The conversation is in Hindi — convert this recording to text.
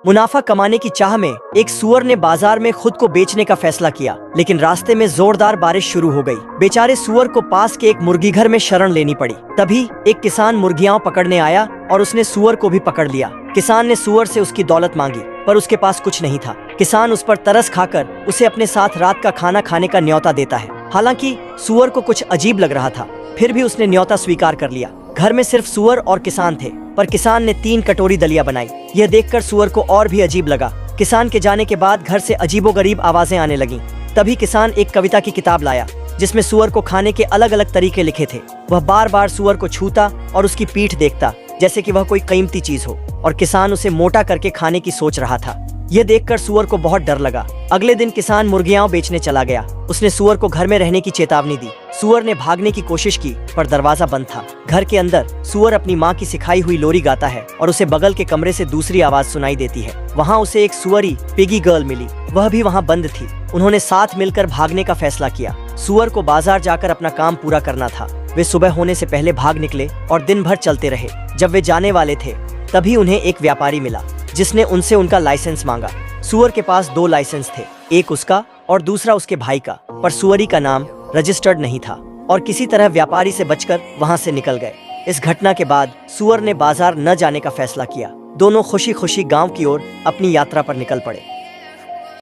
मुनाफा कमाने की चाह में एक सुअर ने बाजार में खुद को बेचने का फैसला किया, लेकिन रास्ते में जोरदार बारिश शुरू हो गई। बेचारे सुअर को पास के एक मुर्गी घर में शरण लेनी पड़ी। तभी एक किसान मुर्गियां पकड़ने आया और उसने सुअर को भी पकड़ लिया। किसान ने सुअर से उसकी दौलत मांगी, पर उसके पास कुछ नहीं था। किसान उस पर तरस खाकर उसे अपने साथ रात का खाना खाने का न्योता देता है। हालांकि सुअर को कुछ अजीब लग रहा था, फिर भी उसने न्योता स्वीकार कर लिया। घर में सिर्फ सुअर और किसान थे, पर किसान ने 3 कटोरी दलिया बनाई। यह देखकर सुअर को और भी अजीब लगा। किसान के जाने के बाद घर से अजीबोगरीब आवाजें आने लगीं। तभी किसान एक कविता की किताब लाया, जिसमें सुअर को खाने के अलग अलग तरीके लिखे थे। वह बार बार सुअर को छूता और उसकी पीठ देखता, जैसे कि वह कोई कीमती चीज हो, और किसान उसे मोटा करके खाने की सोच रहा था। यह देखकर सुअर को बहुत डर लगा। अगले दिन किसान मुर्गियां बेचने चला गया। उसने सुअर को घर में रहने की चेतावनी दी। सुअर ने भागने की कोशिश की, पर दरवाजा बंद था। घर के अंदर सुअर अपनी माँ की सिखाई हुई लोरी गाता है और उसे बगल के कमरे से दूसरी आवाज सुनाई देती है। वहाँ उसे एक सुअरी पिगी गर्ल मिली, वह भी वहाँ बंद थी। उन्होंने साथ मिलकर भागने का फैसला किया। सुअर को बाजार जाकर अपना काम पूरा करना था। वे सुबह होने से पहले भाग निकले और दिन भर चलते रहे। जब वे जाने वाले थे, तभी उन्हें एक व्यापारी मिला, जिसने उनसे उनका लाइसेंस मांगा। सुअर के पास 2 लाइसेंस थे, एक उसका और दूसरा उसके भाई का, पर सुअरी का नाम रजिस्टर्ड नहीं था और किसी तरह व्यापारी से बचकर वहां से निकल गए। इस घटना के बाद सुअर ने बाजार न जाने का फैसला किया। दोनों खुशी खुशी गांव की ओर अपनी यात्रा पर निकल पड़े।